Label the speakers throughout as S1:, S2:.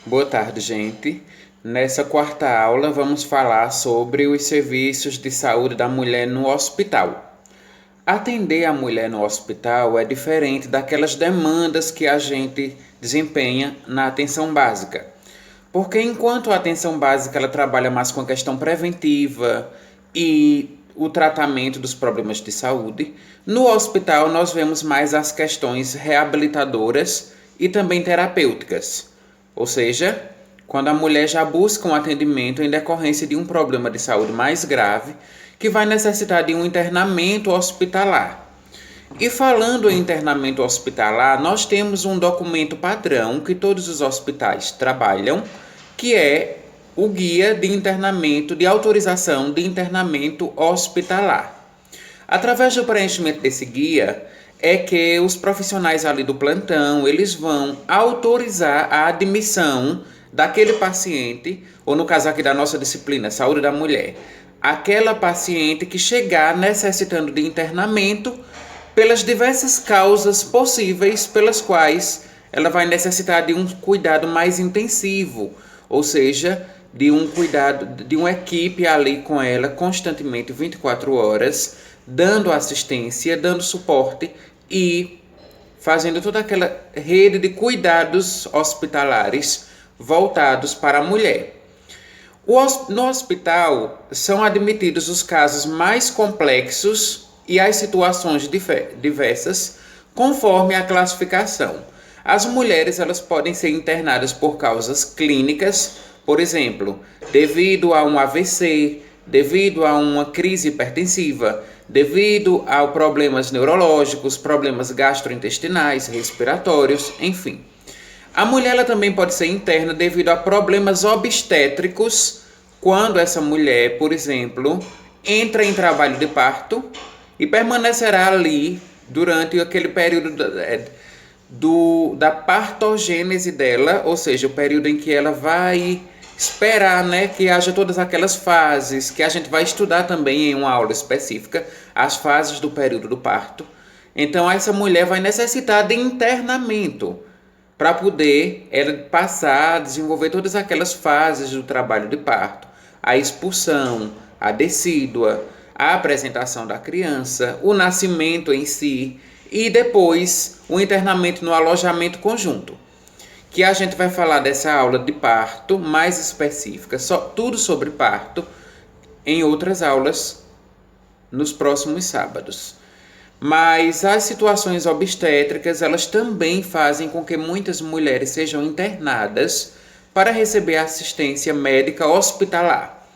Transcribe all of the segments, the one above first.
S1: Boa tarde, gente. Nessa quarta aula, vamos falar sobre os serviços de saúde da mulher no hospital. Atender a mulher no hospital é diferente daquelas demandas que a gente desempenha na atenção básica. Porque enquanto a atenção básica ela trabalha mais com a questão preventiva e o tratamento dos problemas de saúde, no hospital nós vemos mais as questões reabilitadoras e também terapêuticas. Ou seja, quando a mulher já busca um atendimento em decorrência de um problema de saúde mais grave, que vai necessitar de um internamento hospitalar. E falando em internamento hospitalar, nós temos um documento padrão que todos os hospitais trabalham, que é o Guia de Internamento, de Autorização de Internamento Hospitalar. Através do preenchimento desse guia, é que os profissionais ali do plantão, eles vão autorizar a admissão daquele paciente, ou no caso aqui da nossa disciplina, Saúde da Mulher, aquela paciente que chegar necessitando de internamento pelas diversas causas possíveis pelas quais ela vai necessitar de um cuidado mais intensivo, ou seja, de um cuidado, de uma equipe ali com ela constantemente 24 horas, dando assistência, dando suporte e fazendo toda aquela rede de cuidados hospitalares voltados para a mulher. No hospital são admitidos os casos mais complexos e as situações diversas, conforme a classificação. As mulheres elas podem ser internadas por causas clínicas, por exemplo, devido a um AVC, devido a uma crise hipertensiva, devido a problemas neurológicos, problemas gastrointestinais, respiratórios, enfim. A mulher ela também pode ser interna devido a problemas obstétricos, quando essa mulher, por exemplo, entra em trabalho de parto e permanecerá ali durante aquele período da partogênese dela, ou seja, o período em que ela vai esperar, né, que haja todas aquelas fases, que a gente vai estudar também em uma aula específica, as fases do período do parto. Então, essa mulher vai necessitar de internamento para poder ela passar, desenvolver todas aquelas fases do trabalho de parto, a expulsão, a decídua, a apresentação da criança, o nascimento em si e depois o internamento no alojamento conjunto, que a gente vai falar dessa aula de parto mais específica, tudo sobre parto, em outras aulas nos próximos sábados. Mas as situações obstétricas, elas também fazem com que muitas mulheres sejam internadas para receber assistência médica hospitalar.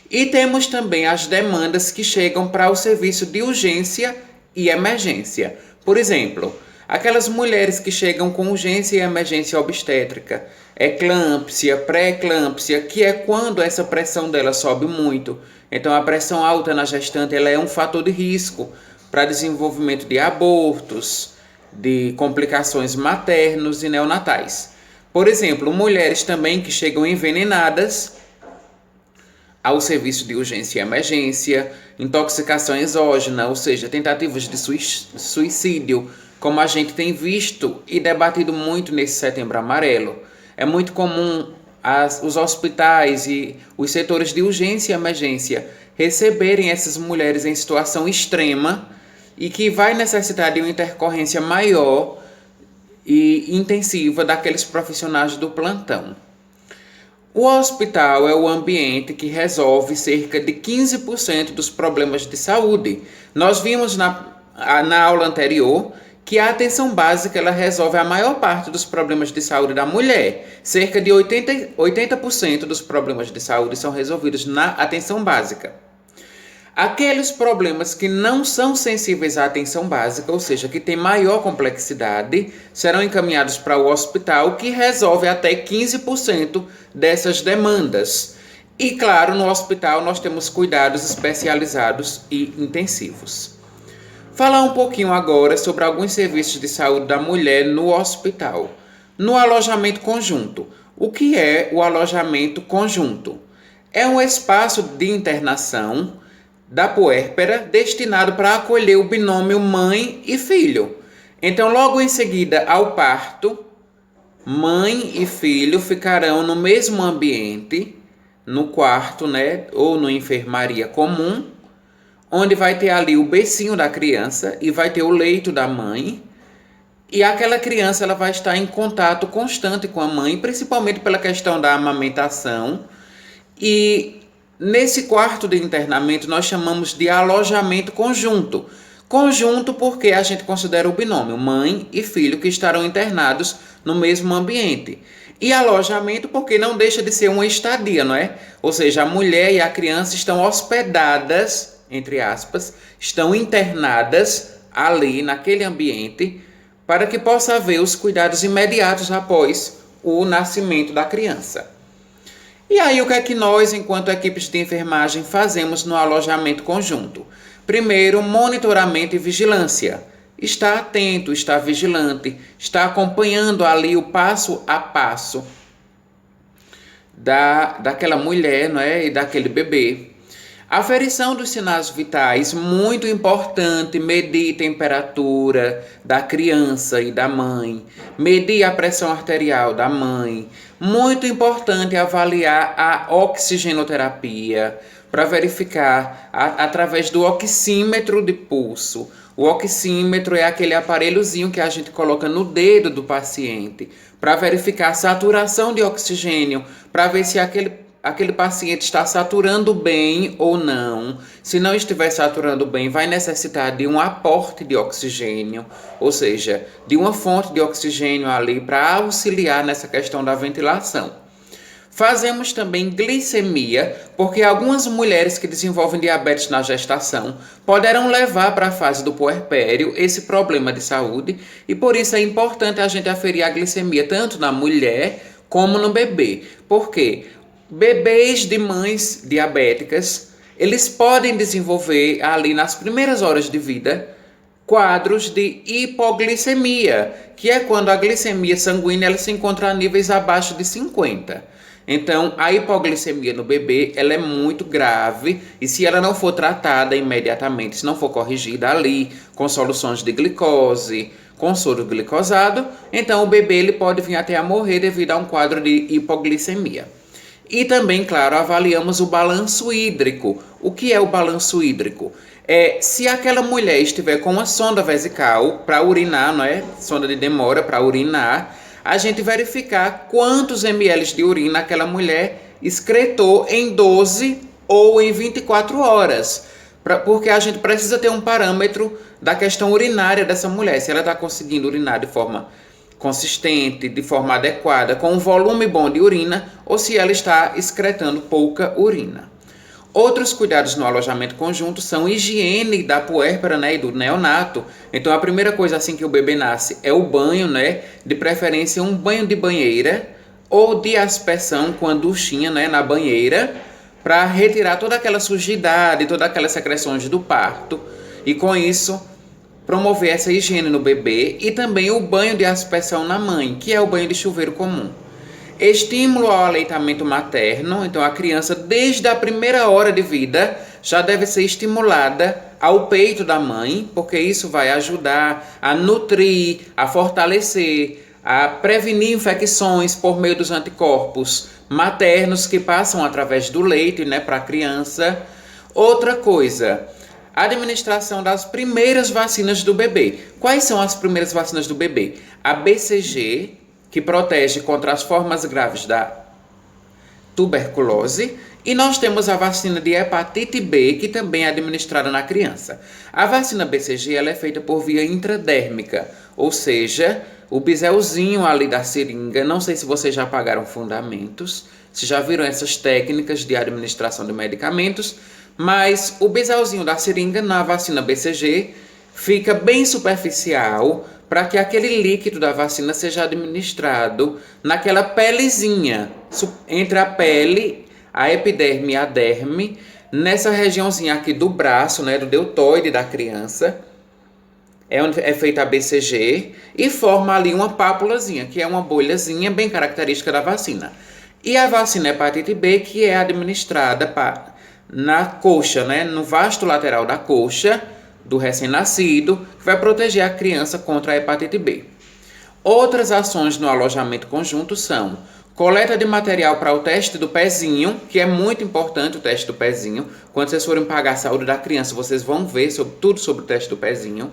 S1: E temos também as demandas que chegam para o serviço de urgência e emergência. Por exemplo, aquelas mulheres que chegam com urgência e emergência obstétrica, eclâmpsia, pré-eclâmpsia, que é quando essa pressão dela sobe muito. Então, a pressão alta na gestante ela é um fator de risco para desenvolvimento de abortos, de complicações maternos e neonatais. Por exemplo, mulheres também que chegam envenenadas ao serviço de urgência e emergência, intoxicação exógena, ou seja, tentativas de suicídio, como a gente tem visto e debatido muito nesse Setembro Amarelo. É muito comum os hospitais e os setores de urgência e emergência receberem essas mulheres em situação extrema e que vai necessitar de uma intercorrência maior e intensiva daqueles profissionais do plantão. O hospital é o ambiente que resolve cerca de 15% dos problemas de saúde. Nós vimos na aula anterior que a atenção básica ela resolve a maior parte dos problemas de saúde da mulher. Cerca de 80% dos problemas de saúde são resolvidos na atenção básica. Aqueles problemas que não são sensíveis à atenção básica, ou seja, que têm maior complexidade, serão encaminhados para o hospital, que resolve até 15% dessas demandas. E, claro, no hospital nós temos cuidados especializados e intensivos. Falar um pouquinho agora sobre alguns serviços de saúde da mulher no hospital. No alojamento conjunto. O que é o alojamento conjunto? É um espaço de internação da puérpera destinado para acolher o binômio mãe e filho. Então, logo em seguida ao parto, Mãe e filho ficarão no mesmo ambiente, no quarto, né, ou no enfermaria comum, onde vai ter ali o bercinho da criança e vai ter o leito da mãe. E aquela criança ela vai estar em contato constante com a mãe, principalmente pela questão da amamentação. E nesse quarto de internamento nós chamamos de alojamento conjunto. Conjunto porque a gente considera o binômio mãe e filho que estarão internados no mesmo ambiente. E alojamento porque não deixa de ser uma estadia, não é? Ou seja, a mulher e a criança estão hospedadas, entre aspas, estão internadas ali naquele ambiente para que possa haver os cuidados imediatos após o nascimento da criança. E aí, o que é que nós, enquanto equipes de enfermagem, fazemos no alojamento conjunto? Primeiro, monitoramento e vigilância. Está atento, está vigilante, está acompanhando ali o passo a passo daquela mulher, não é? E daquele bebê. Aferição dos sinais vitais, muito importante, medir temperatura da criança e da mãe, medir a pressão arterial da mãe, muito importante avaliar a oxigenoterapia, para verificar através do oxímetro de pulso. O oxímetro é aquele aparelhozinho que a gente coloca no dedo do paciente, para verificar a saturação de oxigênio, para ver se aquele paciente está saturando bem ou não. Se não estiver saturando bem, vai necessitar de um aporte de oxigênio, ou seja, de uma fonte de oxigênio ali para auxiliar nessa questão da ventilação. Fazemos também glicemia, porque algumas mulheres que desenvolvem diabetes na gestação poderão levar para a fase do puerpério esse problema de saúde, e por isso é importante a gente aferir a glicemia tanto na mulher como no bebê. Por quê? Bebês de mães diabéticas, eles podem desenvolver ali nas primeiras horas de vida quadros de hipoglicemia, que é quando a glicemia sanguínea ela se encontra a níveis abaixo de 50. Então, a hipoglicemia no bebê ela é muito grave e se ela não for tratada imediatamente, se não for corrigida ali com soluções de glicose, com soro glicosado, então o bebê ele pode vir até a morrer devido a um quadro de hipoglicemia. E também, claro, avaliamos o balanço hídrico. O que é o balanço hídrico? Se aquela mulher estiver com uma sonda vesical para urinar, não é? Sonda de demora para urinar, a gente verificar quantos ml de urina aquela mulher excretou em 12 ou em 24 horas. Porque a gente precisa ter um parâmetro da questão urinária dessa mulher, se ela está conseguindo urinar de forma consistente, de forma adequada, com um volume bom de urina, ou se ela está excretando pouca urina. Outros cuidados no alojamento conjunto são higiene da puérpera, né, e do neonato. Então a primeira coisa assim que o bebê nasce é o banho, né, de preferência um banho de banheira ou de aspersão com a duchinha, né, na banheira, para retirar toda aquela sujidade, todas aquelas secreções do parto e com isso promover essa higiene no bebê e também o banho de aspersão na mãe, que é o banho de chuveiro comum. Estímulo ao aleitamento materno, então a criança desde a primeira hora de vida já deve ser estimulada ao peito da mãe, porque isso vai ajudar a nutrir, a fortalecer, a prevenir infecções por meio dos anticorpos maternos que passam através do leite, né, para a criança. Outra coisa, a administração das primeiras vacinas do bebê. Quais são as primeiras vacinas do bebê? A BCG, que protege contra as formas graves da tuberculose, e nós temos a vacina de hepatite B, que também é administrada na criança. A vacina BCG ela é feita por via intradérmica, ou seja, o biselzinho ali da seringa, não sei se vocês já pagaram fundamentos, se já viram essas técnicas de administração de medicamentos, mas o biselzinho da seringa na vacina BCG fica bem superficial, para que aquele líquido da vacina seja administrado naquela pelezinha, entre a pele, a epiderme e a derme, nessa regiãozinha aqui do braço, né, do deltoide da criança, é onde é feita a BCG, e forma ali uma pápulazinha, que é uma bolhazinha bem característica da vacina. E a vacina hepatite B, que é administrada na coxa, né, no vasto lateral da coxa, do recém-nascido, que vai proteger a criança contra a hepatite B. Outras ações no alojamento conjunto são coleta de material para o teste do pezinho, que é muito importante o teste do pezinho. Quando vocês forem pagar a saúde da criança, vocês vão ver tudo sobre o teste do pezinho.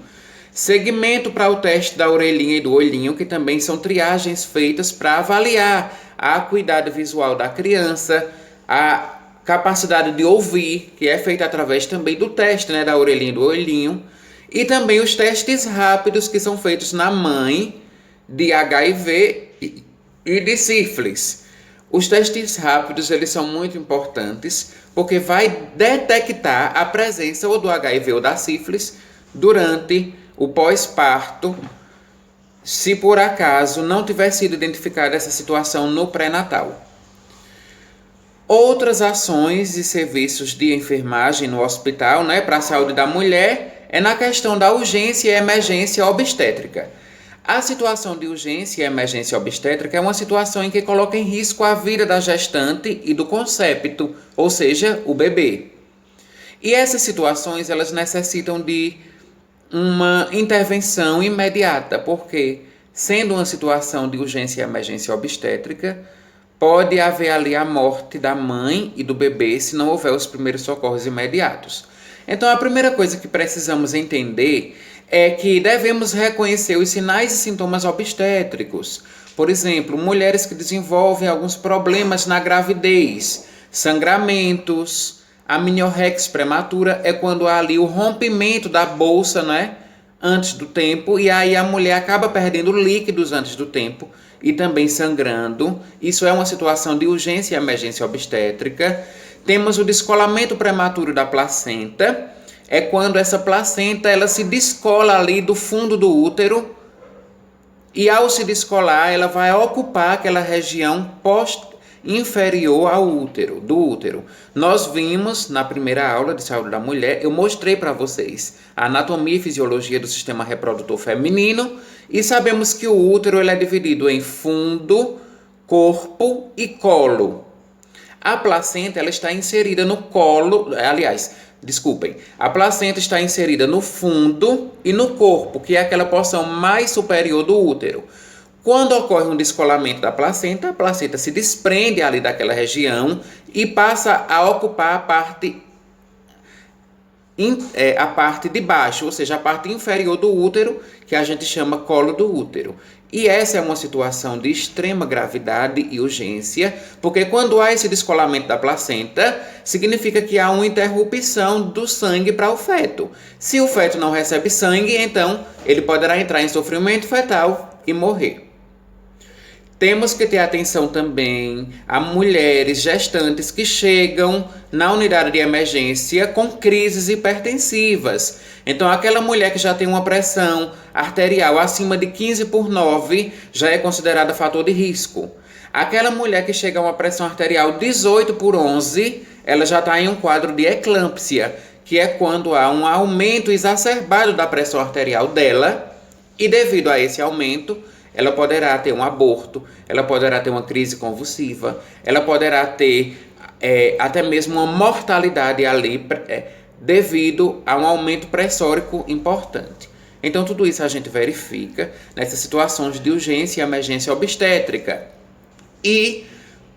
S1: Segmento para o teste da orelhinha e do olhinho, que também são triagens feitas para avaliar a acuidade visual da criança, a capacidade de ouvir, que é feita através também do teste, da orelhinha e do olhinho, e também os testes rápidos que são feitos na mãe de HIV e de sífilis. Os testes rápidos, eles são muito importantes porque vai detectar a presença ou do HIV ou da sífilis durante o pós-parto, se por acaso não tiver sido identificada essa situação no pré-natal. Outras ações e serviços de enfermagem no hospital, para a saúde da mulher, é na questão da urgência e emergência obstétrica. A situação de urgência e emergência obstétrica é uma situação em que coloca em risco a vida da gestante e do concepto, ou seja, o bebê. E essas situações, elas necessitam de uma intervenção imediata, porque, sendo uma situação de urgência e emergência obstétrica, pode haver ali a morte da mãe e do bebê se não houver os primeiros socorros imediatos. Então, a primeira coisa que precisamos entender é que devemos reconhecer os sinais e sintomas obstétricos. Por exemplo, mulheres que desenvolvem alguns problemas na gravidez, sangramentos, amniorrex prematura é quando há ali o rompimento da bolsa, antes do tempo, e aí a mulher acaba perdendo líquidos antes do tempo e também sangrando. Isso é uma situação de urgência e emergência obstétrica. Temos o descolamento prematuro da placenta, é quando essa placenta ela se descola ali do fundo do útero e ao se descolar ela vai ocupar aquela região inferior ao útero, do útero. Nós vimos na primeira aula de saúde da mulher, eu mostrei para vocês a anatomia e fisiologia do sistema reprodutor feminino e sabemos que o útero ele é dividido em fundo, corpo e colo. A placenta ela está inserida no colo, a placenta está inserida no fundo e no corpo, que é aquela porção mais superior do útero. Quando ocorre um descolamento da placenta, a placenta se desprende ali daquela região e passa a ocupar a parte de baixo, ou seja, a parte inferior do útero, que a gente chama colo do útero. E essa é uma situação de extrema gravidade e urgência, porque quando há esse descolamento da placenta, significa que há uma interrupção do sangue para o feto. Se o feto não recebe sangue, então ele poderá entrar em sofrimento fetal e morrer. Temos que ter atenção também a mulheres gestantes que chegam na unidade de emergência com crises hipertensivas. Então, aquela mulher que já tem uma pressão arterial acima de 15/9 já é considerada fator de risco. Aquela mulher que chega a uma pressão arterial 18/11, ela já está em um quadro de eclâmpsia, que é quando há um aumento exacerbado da pressão arterial dela e devido a esse aumento, ela poderá ter um aborto, ela poderá ter uma crise convulsiva, ela poderá ter até mesmo uma mortalidade ali devido a um aumento pressórico importante. Então, tudo isso a gente verifica nessas situações de urgência e emergência obstétrica. E,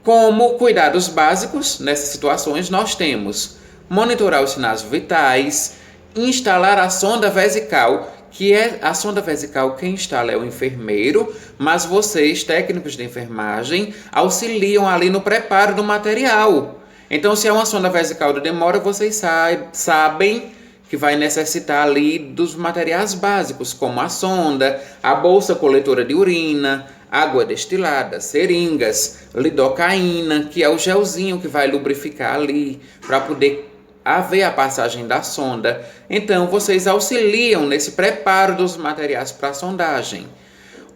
S1: como cuidados básicos nessas situações, nós temos monitorar os sinais vitais, instalar a sonda vesical, que é a sonda vesical quem instala é o enfermeiro, mas vocês, técnicos de enfermagem, auxiliam ali no preparo do material. Então, se é uma sonda vesical de demora, vocês sabem que vai necessitar ali dos materiais básicos, como a sonda, a bolsa coletora de urina, água destilada, seringas, lidocaína, que é o gelzinho que vai lubrificar ali para poder haver a passagem da sonda. Então, vocês auxiliam nesse preparo dos materiais para a sondagem.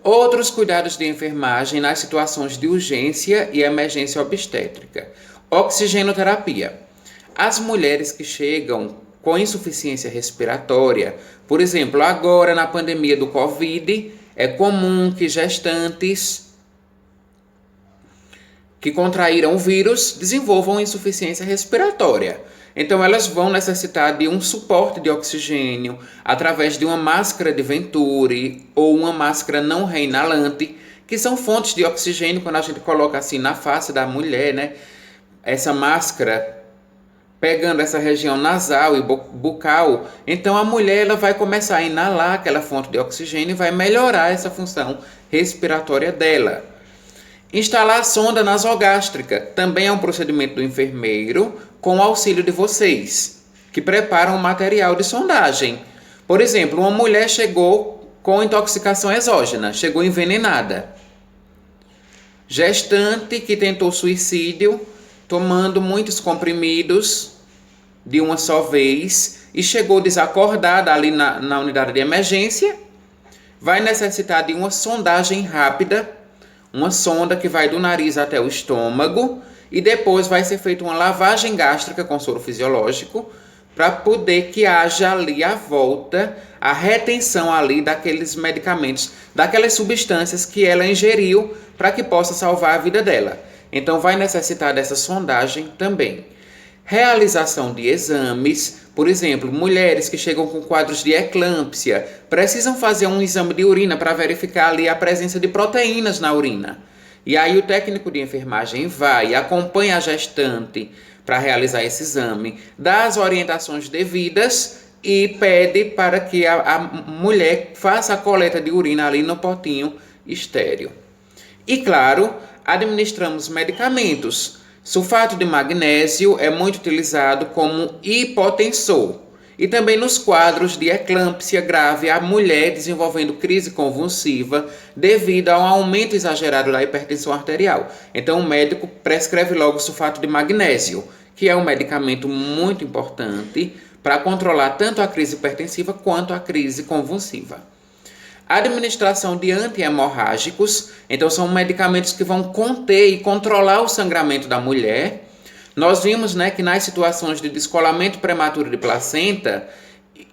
S1: Outros cuidados de enfermagem nas situações de urgência e emergência obstétrica. Oxigenoterapia. As mulheres que chegam com insuficiência respiratória, por exemplo, agora na pandemia do Covid, é comum que gestantes que contraíram o vírus desenvolvam insuficiência respiratória. Então, elas vão necessitar de um suporte de oxigênio através de uma máscara de Venturi ou uma máscara não reinalante, que são fontes de oxigênio quando a gente coloca assim na face da mulher, né? Essa máscara pegando essa região nasal e bucal, então a mulher ela vai começar a inalar aquela fonte de oxigênio e vai melhorar essa função respiratória dela. Instalar a sonda nasogástrica também é um procedimento do enfermeiro com o auxílio de vocês, que preparam o material de sondagem. Por exemplo, uma mulher chegou com intoxicação exógena, chegou envenenada. Gestante que tentou suicídio, tomando muitos comprimidos de uma só vez e chegou desacordada ali na unidade de emergência, vai necessitar de uma sondagem rápida, uma sonda que vai do nariz até o estômago e depois vai ser feita uma lavagem gástrica com soro fisiológico para poder que haja ali a volta, a retenção ali daqueles medicamentos, daquelas substâncias que ela ingeriu para que possa salvar a vida dela. Então vai necessitar dessa sondagem também. Realização de exames, por exemplo, mulheres que chegam com quadros de eclâmpsia precisam fazer um exame de urina para verificar ali a presença de proteínas na urina. E aí o técnico de enfermagem vai e acompanha a gestante para realizar esse exame, dá as orientações devidas e pede para que a mulher faça a coleta de urina ali no potinho estéril. E claro, administramos medicamentos. Sulfato de magnésio é muito utilizado como hipotensor. E também nos quadros de eclâmpsia grave, a mulher desenvolvendo crise convulsiva devido a um aumento exagerado da hipertensão arterial. Então o médico prescreve logo sulfato de magnésio, que é um medicamento muito importante para controlar tanto a crise hipertensiva quanto a crise convulsiva. Administração de anti-hemorrágicos, então são medicamentos que vão conter e controlar o sangramento da mulher. Nós vimos, que nas situações de descolamento prematuro de placenta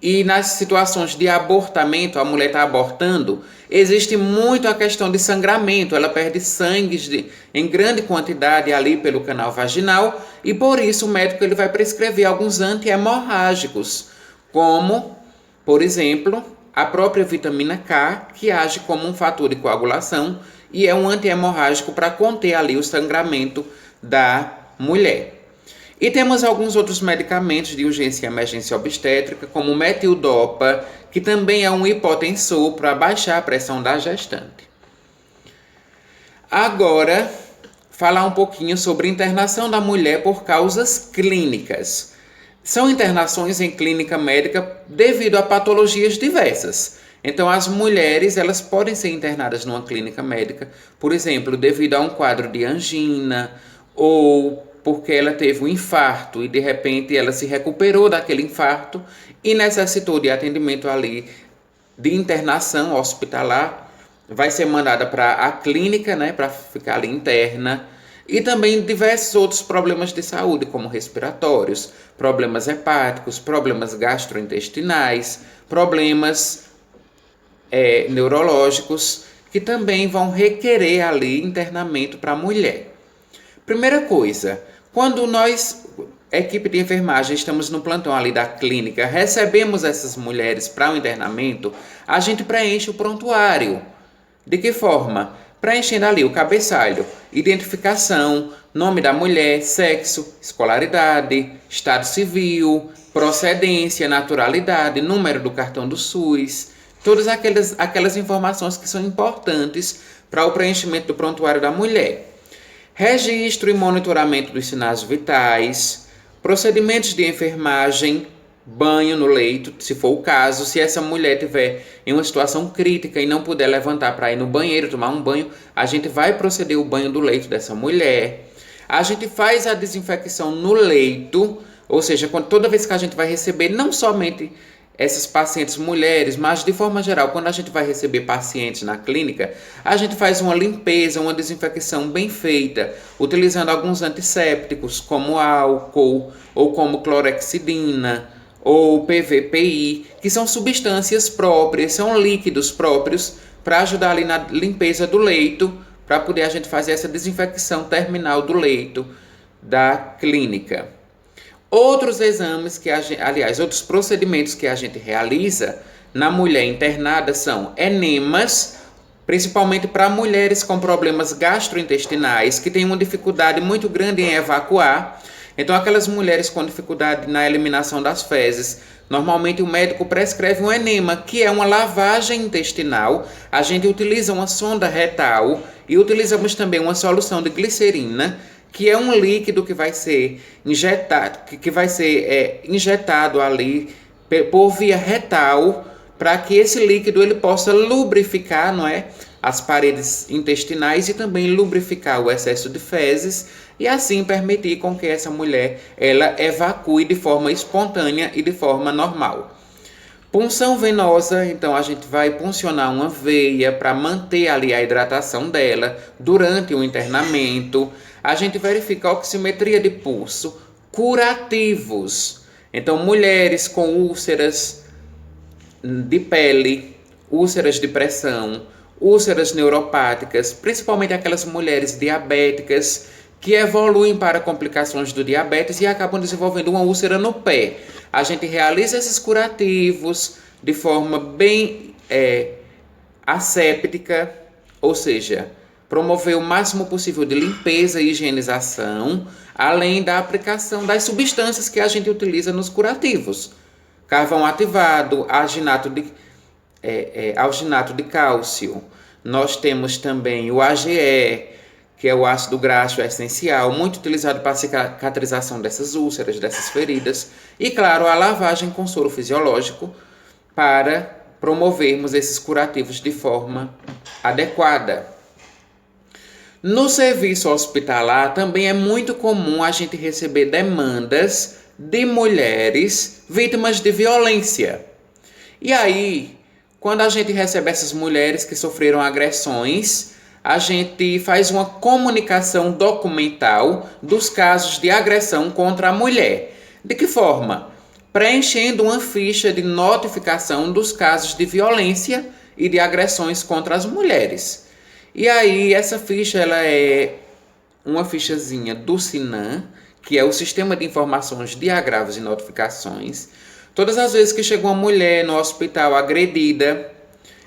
S1: e nas situações de abortamento, a mulher está abortando, existe muito a questão de sangramento, ela perde sangue em grande quantidade ali pelo canal vaginal e por isso o médico ele vai prescrever alguns anti-hemorrágicos, como, por exemplo, a própria vitamina K, que age como um fator de coagulação e é um anti-hemorrágico para conter ali o sangramento da mulher. E temos alguns outros medicamentos de urgência e emergência obstétrica, como o metildopa, que também é um hipotensor para baixar a pressão da gestante. Agora, falar um pouquinho sobre internação da mulher por causas clínicas. São internações em clínica médica devido a patologias diversas. Então, as mulheres elas podem ser internadas numa clínica médica, por exemplo, devido a um quadro de angina ou porque ela teve um infarto e de repente ela se recuperou daquele infarto e necessitou de atendimento ali de internação hospitalar, vai ser mandada para a clínica, para ficar ali interna. E também diversos outros problemas de saúde, como respiratórios, problemas hepáticos, problemas gastrointestinais, problemas neurológicos, que também vão requerer ali internamento para a mulher. Primeira coisa, quando nós, equipe de enfermagem, estamos no plantão ali da clínica, recebemos essas mulheres para o internamento, a gente preenche o prontuário. De que forma? Preenchendo ali o cabeçalho, identificação, nome da mulher, sexo, escolaridade, estado civil, procedência, naturalidade, número do cartão do SUS, todas aquelas informações que são importantes para o preenchimento do prontuário da mulher. Registro e monitoramento dos sinais vitais, procedimentos de enfermagem, banho no leito, se for o caso. Se essa mulher estiver em uma situação crítica e não puder levantar para ir no banheiro, tomar um banho, a gente vai proceder o banho do leito dessa mulher. A gente faz a desinfecção no leito, ou seja, toda vez que a gente vai receber, não somente essas pacientes mulheres, mas de forma geral, quando a gente vai receber pacientes na clínica, a gente faz uma limpeza, uma desinfecção bem feita, utilizando alguns antissépticos, como álcool, ou como clorexidina, ou PVPI, que são substâncias próprias, são líquidos próprios para ajudar ali na limpeza do leito, para poder a gente fazer essa desinfecção terminal do leito da clínica. Outros exames que outros procedimentos que a gente realiza na mulher internada são enemas, principalmente para mulheres com problemas gastrointestinais, que têm uma dificuldade muito grande em evacuar. Então, aquelas mulheres com dificuldade na eliminação das fezes, normalmente o médico prescreve um enema, que é uma lavagem intestinal. A gente utiliza uma sonda retal e utilizamos também uma solução de glicerina, que é um líquido que vai ser injetado ali por via retal, para que esse líquido ele possa lubrificar, não é, as paredes intestinais e também lubrificar o excesso de fezes e assim permitir com que essa mulher ela evacue de forma espontânea e de forma normal. Punção venosa, então a gente vai puncionar uma veia para manter ali a hidratação dela durante o internamento. A gente verifica a oximetria de pulso, curativos. Então, mulheres com úlceras de pele, úlceras de pressão, úlceras neuropáticas, principalmente aquelas mulheres diabéticas que evoluem para complicações do diabetes e acabam desenvolvendo uma úlcera no pé. A gente realiza esses curativos de forma bem asséptica, ou seja, promover o máximo possível de limpeza e higienização, além da aplicação das substâncias que a gente utiliza nos curativos. Carvão ativado, alginato de cálcio. Nós temos também o AGE, que é o ácido graxo essencial, muito utilizado para a cicatrização dessas úlceras, dessas feridas. E, claro, a lavagem com soro fisiológico para promovermos esses curativos de forma adequada. No serviço hospitalar, também é muito comum a gente receber demandas de mulheres vítimas de violência. E aí, quando a gente recebe essas mulheres que sofreram agressões, a gente faz uma comunicação documental dos casos de agressão contra a mulher. De que forma? Preenchendo uma ficha de notificação dos casos de violência e de agressões contra as mulheres. E aí, essa ficha ela é uma fichazinha do SINAM, que é o Sistema de Informações de Agravos e Notificações. Todas as vezes que chega uma mulher no hospital agredida,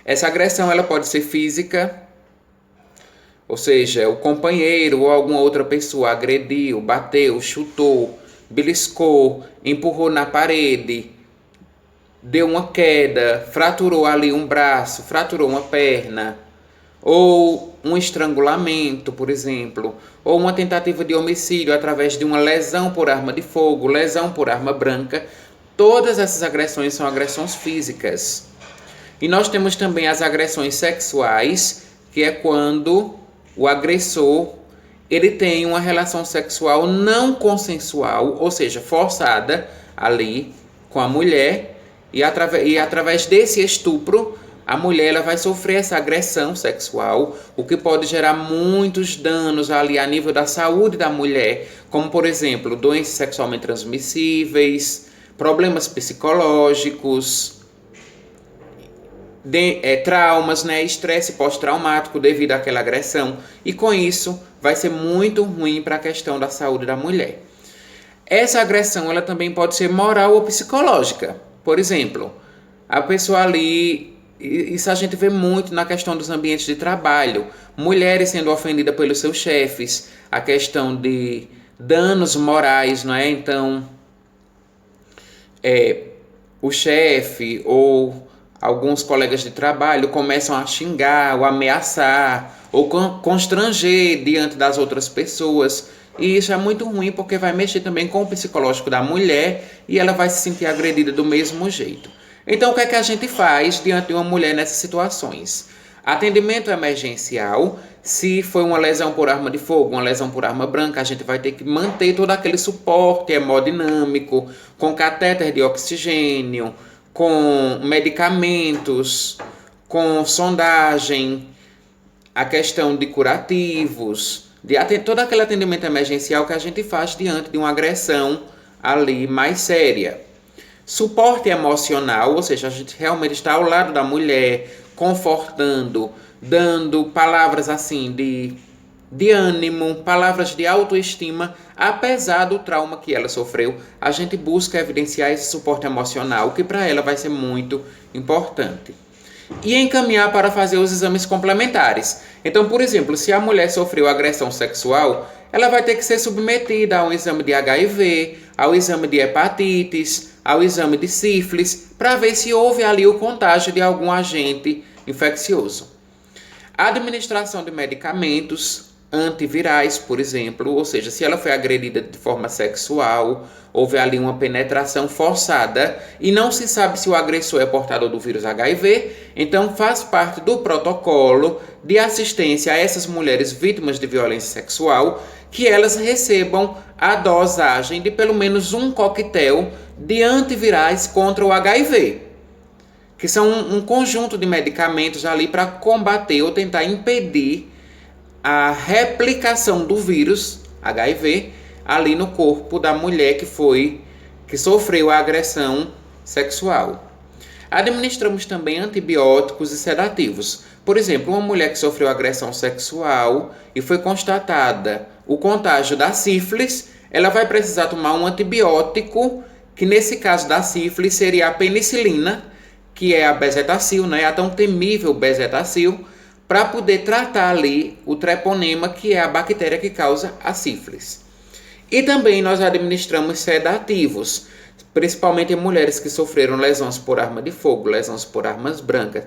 S1: essa agressão ela pode ser física, ou seja, o companheiro ou alguma outra pessoa agrediu, bateu, chutou, beliscou, empurrou na parede, deu uma queda, fraturou ali um braço, fraturou uma perna, ou um estrangulamento, por exemplo, ou uma tentativa de homicídio através de uma lesão por arma de fogo, lesão por arma branca. Todas essas agressões são agressões físicas. E nós temos também as agressões sexuais, que é quando o agressor ele tem uma relação sexual não consensual, ou seja, forçada ali com a mulher, e através desse estupro, a mulher ela vai sofrer essa agressão sexual, o que pode gerar muitos danos ali a nível da saúde da mulher, como, por exemplo, doenças sexualmente transmissíveis, problemas psicológicos, traumas, estresse pós-traumático devido àquela agressão. E com isso, vai ser muito ruim para a questão da saúde da mulher. Essa agressão ela também pode ser moral ou psicológica. Por exemplo, a pessoa ali... Isso a gente vê muito na questão dos ambientes de trabalho. Mulheres sendo ofendidas pelos seus chefes. A questão de danos morais, não é? Então, o chefe ou alguns colegas de trabalho começam a xingar ou ameaçar ou constranger diante das outras pessoas. E isso é muito ruim porque vai mexer também com o psicológico da mulher e ela vai se sentir agredida do mesmo jeito. Então, o que é que a gente faz diante de uma mulher nessas situações? Atendimento emergencial. Se foi uma lesão por arma de fogo, uma lesão por arma branca, a gente vai ter que manter todo aquele suporte hemodinâmico, com catéter de oxigênio, com medicamentos, com sondagem, a questão de curativos, todo aquele atendimento emergencial que a gente faz diante de uma agressão ali mais séria. Suporte emocional, ou seja, a gente realmente está ao lado da mulher, confortando, dando palavras assim de ânimo, palavras de autoestima, apesar do trauma que ela sofreu. A gente busca evidenciar esse suporte emocional, que para ela vai ser muito importante. E encaminhar para fazer os exames complementares. Então, por exemplo, se a mulher sofreu agressão sexual, ela vai ter que ser submetida ao exame de HIV, ao exame de hepatites, ao exame de sífilis, para ver se houve ali o contágio de algum agente infeccioso. A administração de medicamentos antivirais, por exemplo, ou seja, se ela foi agredida de forma sexual, houve ali uma penetração forçada e não se sabe se o agressor é portador do vírus HIV, então faz parte do protocolo de assistência a essas mulheres vítimas de violência sexual que elas recebam a dosagem de pelo menos um coquetel de antivirais contra o HIV, que são um conjunto de medicamentos ali para combater ou tentar impedir a replicação do vírus HIV ali no corpo da mulher que sofreu a agressão sexual. Administramos também antibióticos e sedativos. Por exemplo, uma mulher que sofreu agressão sexual e foi constatada o contágio da sífilis, ela vai precisar tomar um antibiótico, que nesse caso da sífilis seria a penicilina, que é a bezetacil, né? A tão temível bezetacil, para poder tratar ali o treponema, que é a bactéria que causa a sífilis. E também nós administramos sedativos, principalmente em mulheres que sofreram lesões por arma de fogo, lesões por armas brancas.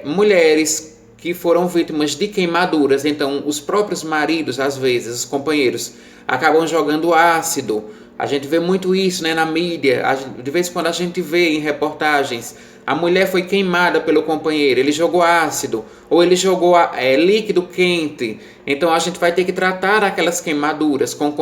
S1: Mulheres que foram vítimas de queimaduras, então os próprios maridos, às vezes, os companheiros, acabam jogando ácido. A gente vê muito isso, né, na mídia, de vez em quando a gente vê em reportagens, a mulher foi queimada pelo companheiro, ele jogou ácido, ou ele jogou líquido quente. Então a gente vai ter que tratar aquelas queimaduras com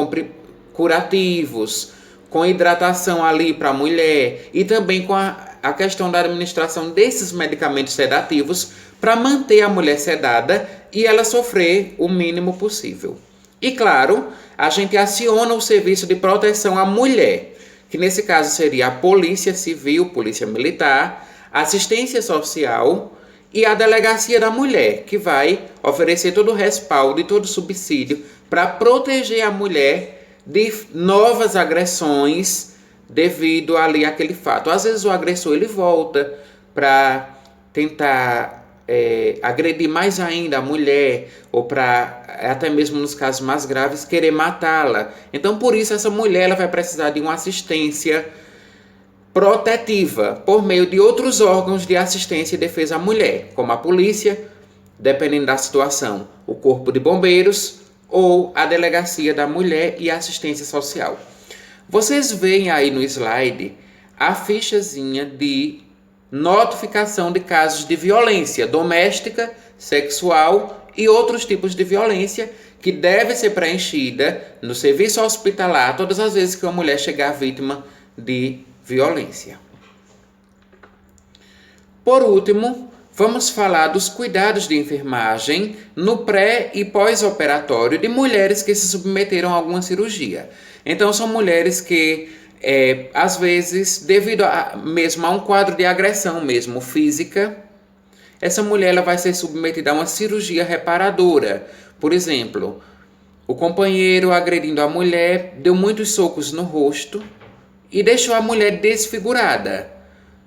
S1: curativos, com hidratação ali para a mulher, e também com a questão da administração desses medicamentos sedativos para manter a mulher sedada e ela sofrer o mínimo possível. E claro, a gente aciona o serviço de proteção à mulher, que nesse caso seria a Polícia Civil, Polícia Militar, Assistência Social e a Delegacia da Mulher, que vai oferecer todo o respaldo e todo o subsídio para proteger a mulher de novas agressões devido ali àquele fato. Às vezes o agressor ele volta para tentar agredir mais ainda a mulher, ou para, até mesmo nos casos mais graves, querer matá-la. Então, por isso, essa mulher ela vai precisar de uma assistência protetiva por meio de outros órgãos de assistência e defesa à mulher, como a polícia, dependendo da situação, o Corpo de Bombeiros ou a Delegacia da Mulher e Assistência Social. Vocês veem aí no slide a fichazinha de notificação de casos de violência doméstica, sexual e outros tipos de violência que deve ser preenchida no serviço hospitalar todas as vezes que uma mulher chegar vítima de violência. Por último, vamos falar dos cuidados de enfermagem no pré- e pós-operatório de mulheres que se submeteram a alguma cirurgia. Então, são mulheres que às vezes, devido mesmo a um quadro de agressão mesmo física, essa mulher ela vai ser submetida a uma cirurgia reparadora. Por exemplo, o companheiro agredindo a mulher deu muitos socos no rosto e deixou a mulher desfigurada.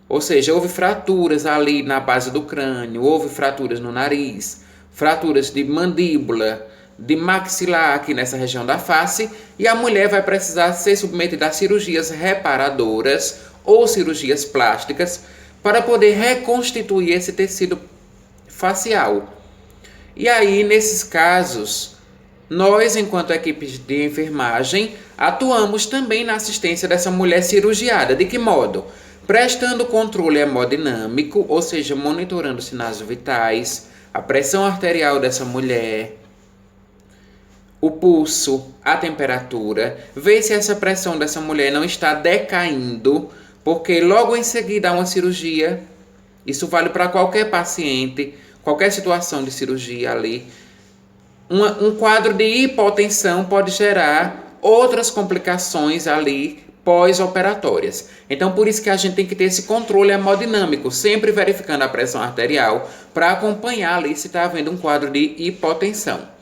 S1: Ou seja, houve fraturas ali na base do crânio, houve fraturas no nariz, fraturas de mandíbula, de maxilar aqui nessa região da face, e a mulher vai precisar ser submetida a cirurgias reparadoras ou cirurgias plásticas para poder reconstituir esse tecido facial. E aí, nesses casos, nós, enquanto equipe de enfermagem, atuamos também na assistência dessa mulher cirurgiada. De que modo? Prestando controle hemodinâmico, ou seja, monitorando sinais vitais, a pressão arterial dessa mulher, o pulso, a temperatura, ver se essa pressão dessa mulher não está decaindo, porque logo em seguida há uma cirurgia. Isso vale para qualquer paciente, qualquer situação de cirurgia ali. Um quadro de hipotensão pode gerar outras complicações ali pós-operatórias. Então, por isso que a gente tem que ter esse controle hemodinâmico, sempre verificando a pressão arterial para acompanhar ali se está havendo um quadro de hipotensão.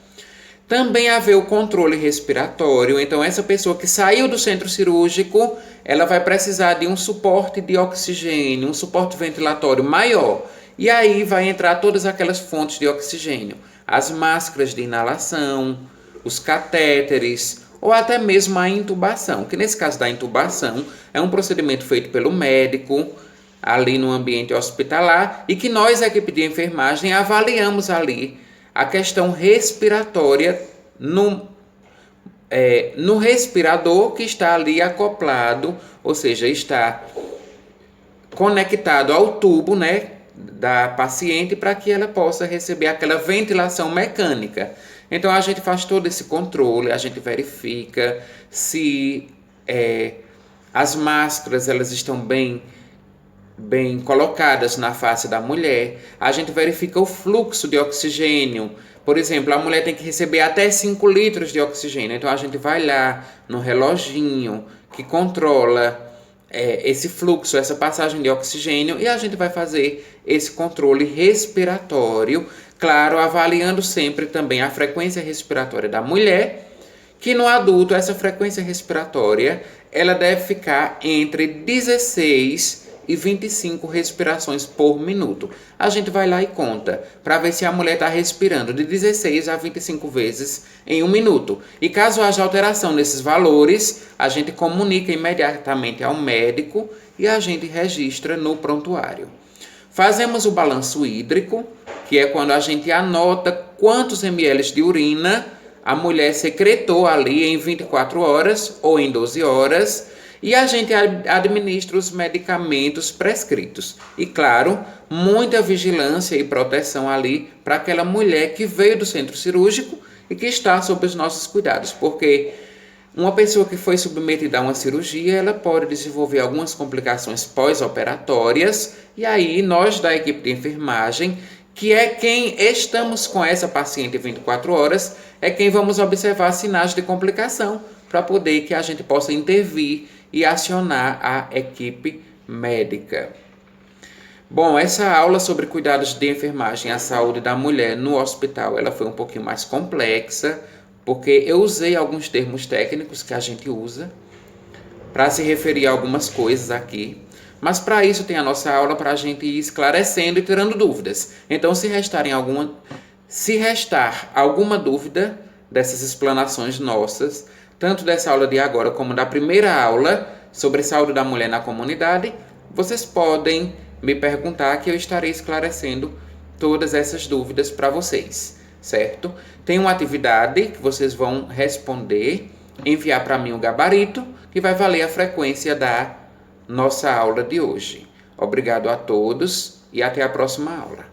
S1: Também haver o controle respiratório, então essa pessoa que saiu do centro cirúrgico, ela vai precisar de um suporte de oxigênio, um suporte ventilatório maior. E aí vai entrar todas aquelas fontes de oxigênio, as máscaras de inalação, os catéteres, ou até mesmo a intubação, que nesse caso da intubação é um procedimento feito pelo médico ali no ambiente hospitalar e que nós, a equipe de enfermagem, avaliamos ali a questão respiratória no respirador que está ali acoplado, ou seja, está conectado ao tubo, né, da paciente para que ela possa receber aquela ventilação mecânica. Então a gente faz todo esse controle, a gente verifica se as máscaras elas estão bem colocadas na face da mulher, a gente verifica o fluxo de oxigênio. Por exemplo, a mulher tem que receber até 5 litros de oxigênio, então a gente vai lá no reloginho que controla esse fluxo, essa passagem de oxigênio, e a gente vai fazer esse controle respiratório, claro, avaliando sempre também a frequência respiratória da mulher, que no adulto essa frequência respiratória ela deve ficar entre 16 e 25 respirações por minuto. A gente vai lá e conta para ver se a mulher está respirando de 16 a 25 vezes em um minuto. E caso haja alteração nesses valores, a gente comunica imediatamente ao médico e a gente registra no prontuário. Fazemos o balanço hídrico, que é quando a gente anota quantos ml de urina a mulher secretou ali em 24 horas ou em 12 horas, e a gente administra os medicamentos prescritos. E claro, muita vigilância e proteção ali para aquela mulher que veio do centro cirúrgico e que está sob os nossos cuidados, porque uma pessoa que foi submetida a uma cirurgia, ela pode desenvolver algumas complicações pós-operatórias, e aí nós da equipe de enfermagem, que é quem estamos com essa paciente 24 horas, é quem vamos observar sinais de complicação para poder que a gente possa intervir e acionar a equipe médica. Bom, essa aula sobre cuidados de enfermagem à saúde da mulher no hospital, ela foi um pouquinho mais complexa, porque eu usei alguns termos técnicos que a gente usa para se referir a algumas coisas aqui. Mas para isso tem a nossa aula para a gente ir esclarecendo e tirando dúvidas. Então, se restar alguma dúvida dessas explanações nossas, tanto dessa aula de agora como da primeira aula sobre saúde da mulher na comunidade, vocês podem me perguntar que eu estarei esclarecendo todas essas dúvidas para vocês, certo? Tem uma atividade que vocês vão responder, enviar para mim o gabarito, que vai valer a frequência da nossa aula de hoje. Obrigado a todos e até a próxima aula.